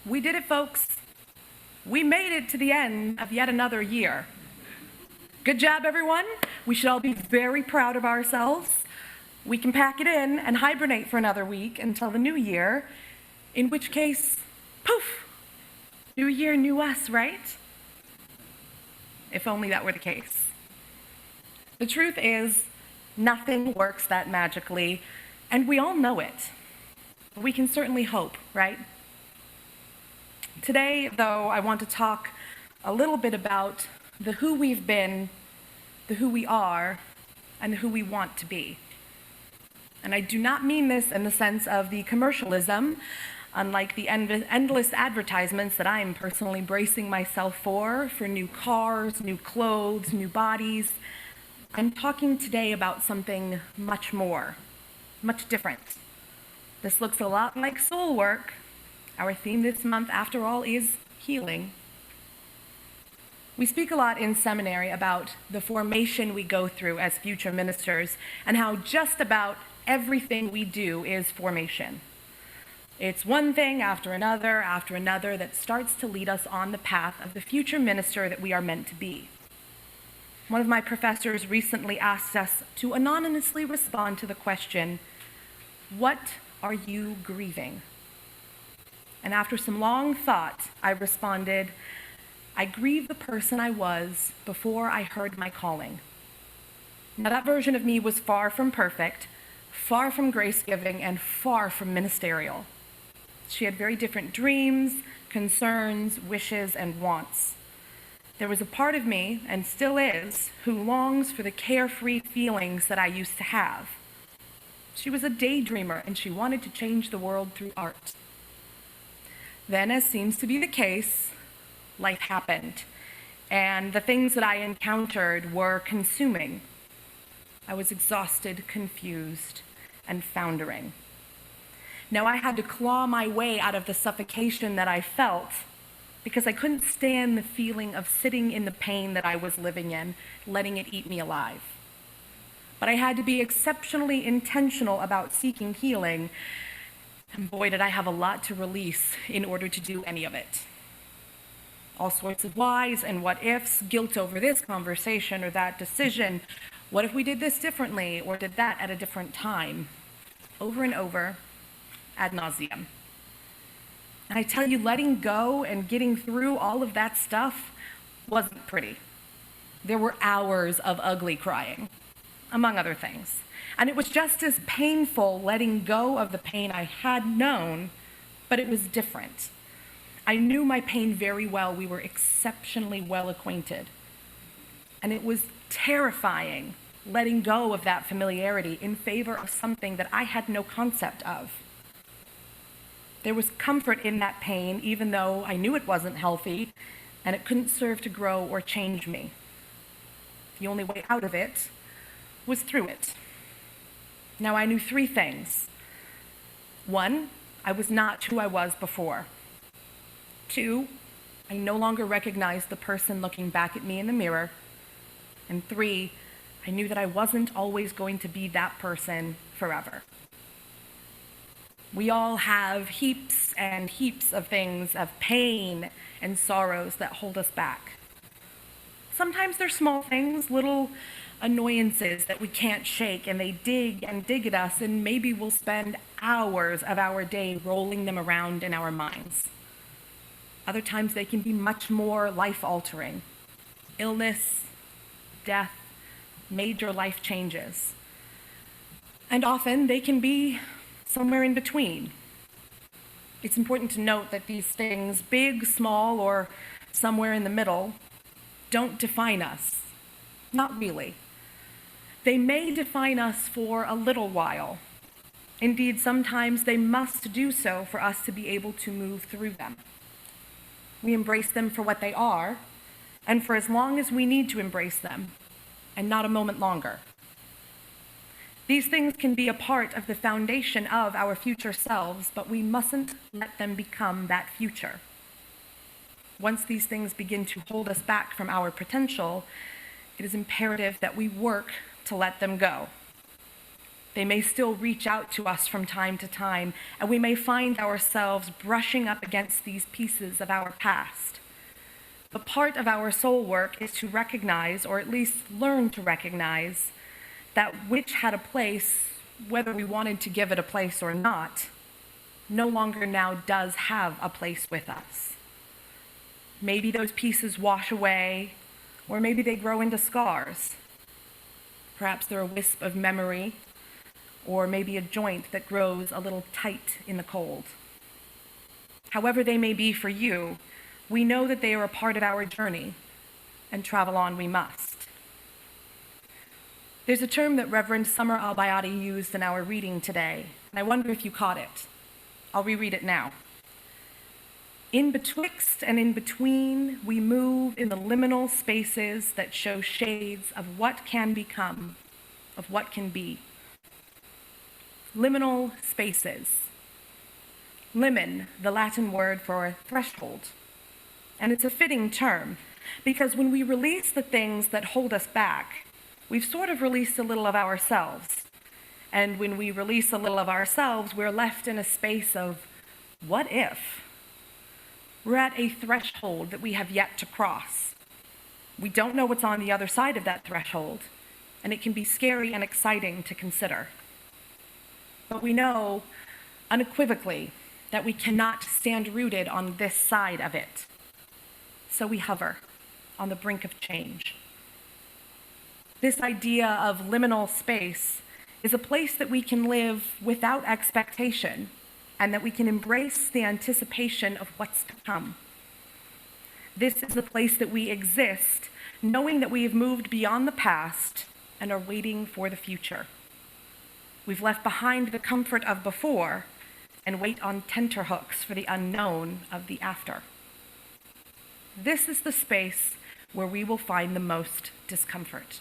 We did it, folks. We made it to the end of yet another year. Good job, everyone. We should all be very proud of ourselves. We can pack it in and hibernate for another week until the new year, in which case, poof, new year, new us, right? If only that were the case. The truth is, nothing works that magically, and we all know it. We can certainly hope, right? Today, though, I want to talk a little bit about the who we've been, the who we are, and the who we want to be. And I do not mean this in the sense of the commercialism, unlike the endless advertisements that I am personally bracing myself for new cars, new clothes, new bodies. I'm talking today about something much more, much different. This looks a lot like soul work. Our theme this month, after all, is healing. We speak a lot in seminary about the formation we go through as future ministers and how just about everything we do is formation. It's one thing after another that starts to lead us on the path of the future minister that we are meant to be. One of my professors recently asked us to anonymously respond to the question, "What are you grieving?" And after some long thought, I responded, "I grieve the person I was before I heard my calling." Now, that version of me was far from perfect, far from grace-giving, and far from ministerial. She had very different dreams, concerns, wishes, and wants. There was a part of me, and still is, who longs for the carefree feelings that I used to have. She was a daydreamer, and she wanted to change the world through art. Then, as seems to be the case, life happened, and the things that I encountered were consuming. I was exhausted, confused, and foundering. Now, I had to claw my way out of the suffocation that I felt because I couldn't stand the feeling of sitting in the pain that I was living in, letting it eat me alive. But I had to be exceptionally intentional about seeking healing, and boy, did I have a lot to release in order to do any of it. All sorts of whys and what ifs, guilt over this conversation or that decision. What if we did this differently or did that at a different time? Over and over, ad nauseum. And I tell you, letting go and getting through all of that stuff wasn't pretty. There were hours of ugly crying, among other things. And it was just as painful letting go of the pain I had known, but it was different. I knew my pain very well. We were exceptionally well acquainted. And it was terrifying letting go of that familiarity in favor of something that I had no concept of. There was comfort in that pain, even though I knew it wasn't healthy, and it couldn't serve to grow or change me. The only way out of it was through it. Now, I knew three things. One, I was not who I was before. Two, I no longer recognized the person looking back at me in the mirror. And three, I knew that I wasn't always going to be that person forever. We all have heaps and heaps of things, of pain and sorrows that hold us back. Sometimes they're small things, little annoyances that we can't shake, and they dig and dig at us, and maybe we'll spend hours of our day rolling them around in our minds. Other times they can be much more life-altering. Illness, death, major life changes. And often they can be somewhere in between. It's important to note that these things, big, small, or somewhere in the middle, don't define us. Not really. They may define us for a little while. Indeed, sometimes they must do so for us to be able to move through them. We embrace them for what they are, and for as long as we need to embrace them, and not a moment longer. These things can be a part of the foundation of our future selves, but we mustn't let them become that future. Once these things begin to hold us back from our potential, it is imperative that we work to let them go. They may still reach out to us from time to time, and we may find ourselves brushing up against these pieces of our past. But part of our soul work is to recognize, or at least learn to recognize, that which had a place, whether we wanted to give it a place or not, no longer now does have a place with us. Maybe those pieces wash away, or maybe they grow into scars. Perhaps they're a wisp of memory, or maybe a joint that grows a little tight in the cold. However they may be for you, we know that they are a part of our journey, and travel on we must. There's a term that Reverend Summer Albayati used in our reading today, and I wonder if you caught it. I'll reread it now. In betwixt and in between, we move in the liminal spaces that show shades of what can become, of what can be. Liminal spaces. Limen, the Latin word for threshold. And it's a fitting term, because when we release the things that hold us back, we've sort of released a little of ourselves. And when we release a little of ourselves, we're left in a space of, what if? We're at a threshold that we have yet to cross. We don't know what's on the other side of that threshold, and it can be scary and exciting to consider. But we know unequivocally that we cannot stand rooted on this side of it. So we hover on the brink of change. This idea of liminal space is a place that we can live without expectation, and that we can embrace the anticipation of what's to come. This is the place that we exist, knowing that we have moved beyond the past and are waiting for the future. We've left behind the comfort of before and wait on tenterhooks for the unknown of the after. This is the space where we will find the most discomfort.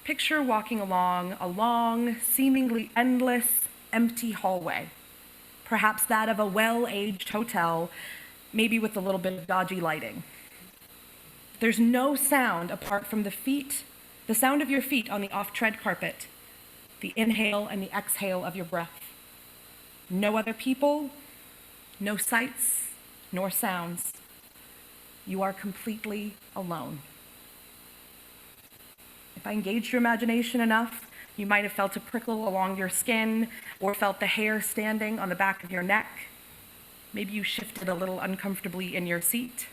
Picture walking along a long, seemingly endless, empty hallway, perhaps that of a well-aged hotel, maybe with a little bit of dodgy lighting. There's no sound apart from the sound of your feet on the off-tread carpet, the inhale and the exhale of your breath. No other people, no sights, nor sounds. You are completely alone. If I engaged your imagination enough, you might have felt a prickle along your skin, or felt the hair standing on the back of your neck. Maybe you shifted a little uncomfortably in your seat,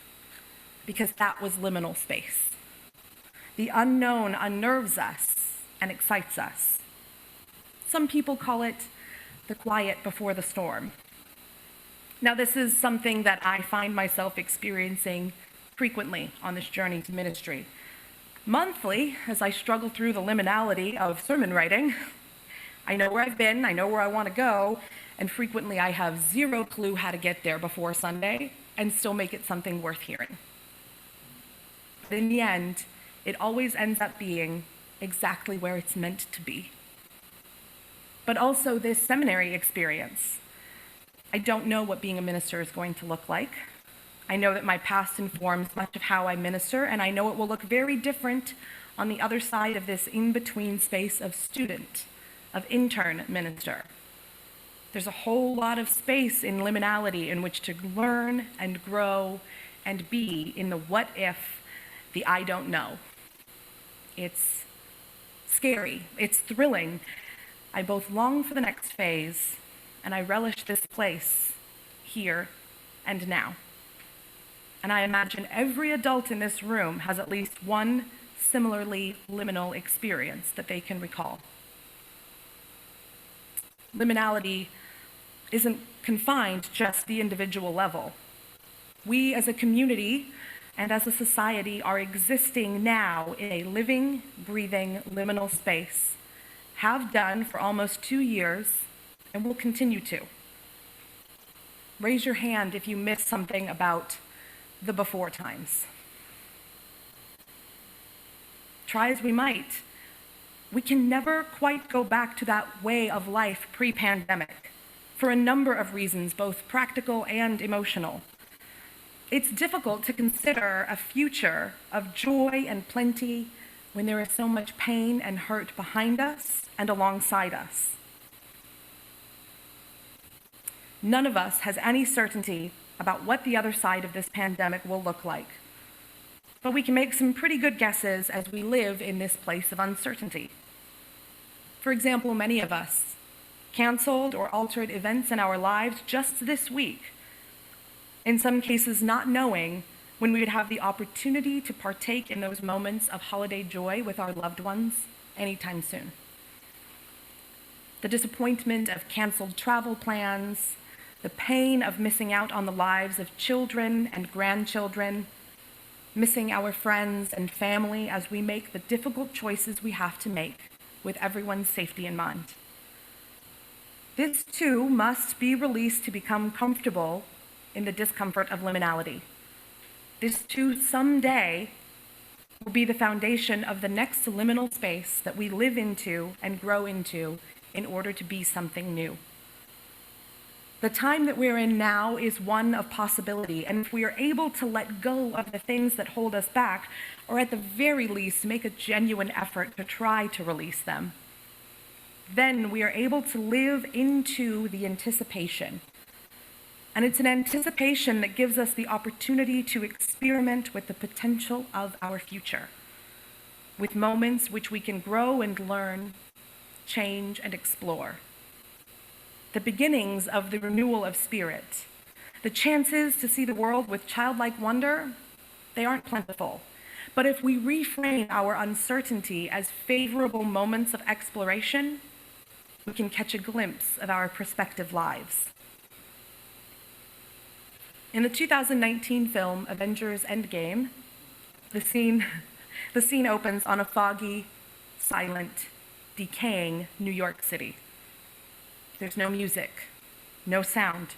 because that was liminal space. The unknown unnerves us and excites us. Some people call it the quiet before the storm. Now, this is something that I find myself experiencing frequently on this journey to ministry. Monthly, as I struggle through the liminality of sermon writing, I know where I've been, I know where I want to go, and frequently I have zero clue how to get there before Sunday and still make it something worth hearing. But in the end, it always ends up being exactly where it's meant to be. But also this seminary experience. I don't know what being a minister is going to look like. I know that my past informs much of how I minister, and I know it will look very different on the other side of this in-between space of student, of intern minister. There's a whole lot of space in liminality in which to learn and grow and be in the what if, the I don't know. It's scary, it's thrilling. I both long for the next phase, and I relish this place, here and now. And I imagine every adult in this room has at least one similarly liminal experience that they can recall. Liminality isn't confined to just the individual level. We as a community and as a society are existing now in a living, breathing, liminal space, have done for almost 2 years, and will continue to. Raise your hand if you miss something about the before times. Try as we might, we can never quite go back to that way of life pre-pandemic for a number of reasons, both practical and emotional. It's difficult to consider a future of joy and plenty when there is so much pain and hurt behind us and alongside us. None of us has any certainty about what the other side of this pandemic will look like, but we can make some pretty good guesses as we live in this place of uncertainty. For example, many of us canceled or altered events in our lives just this week, in some cases not knowing when we would have the opportunity to partake in those moments of holiday joy with our loved ones anytime soon. The disappointment of canceled travel plans, the pain of missing out on the lives of children and grandchildren, missing our friends and family as we make the difficult choices we have to make with everyone's safety in mind. This too must be released to become comfortable in the discomfort of liminality. This too someday will be the foundation of the next liminal space that we live into and grow into in order to be something new. The time that we're in now is one of possibility, and if we are able to let go of the things that hold us back, or at the very least make a genuine effort to try to release them, then we are able to live into the anticipation. And it's an anticipation that gives us the opportunity to experiment with the potential of our future, with moments which we can grow and learn, change and explore. The beginnings of the renewal of spirit. The chances to see the world with childlike wonder, they aren't plentiful. But if we reframe our uncertainty as favorable moments of exploration, we can catch a glimpse of our prospective lives. In the 2019 film Avengers Endgame, the scene opens on a foggy, silent, decaying New York City. There's no music, no sound.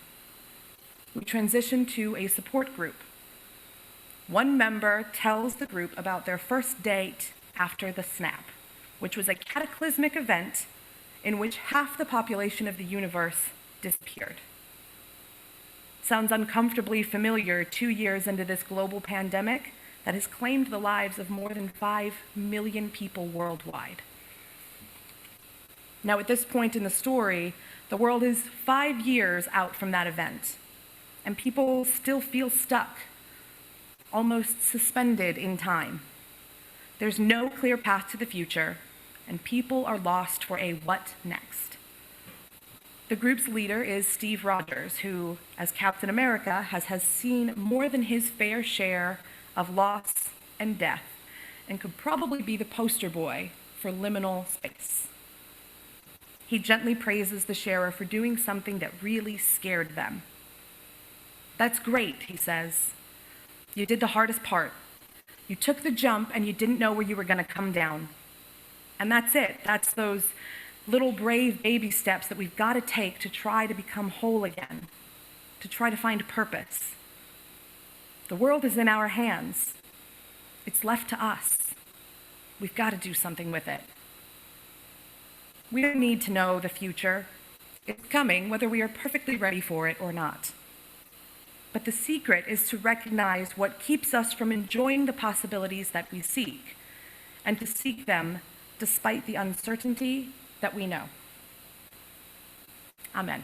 We transition to a support group. One member tells the group about their first date after the snap, which was a cataclysmic event in which half the population of the universe disappeared. Sounds uncomfortably familiar 2 years into this global pandemic that has claimed the lives of more than 5 million people worldwide. Now, at this point in the story, the world is 5 years out from that event, and people still feel stuck, almost suspended in time. There's no clear path to the future, and people are lost for a what next. The group's leader is Steve Rogers, who, as Captain America, has seen more than his fair share of loss and death, and could probably be the poster boy for liminal space. He gently praises the sharer for doing something that really scared them. "That's great," he says. "You did the hardest part. You took the jump and you didn't know where you were going to come down. And that's it. That's those little brave baby steps that we've got to take to try to become whole again, to try to find purpose. The world is in our hands. It's left to us. We've got to do something with it. We don't need to know the future. It's coming, whether we are perfectly ready for it or not. But the secret is to recognize what keeps us from enjoying the possibilities that we seek, and to seek them despite the uncertainty that we know." Amen.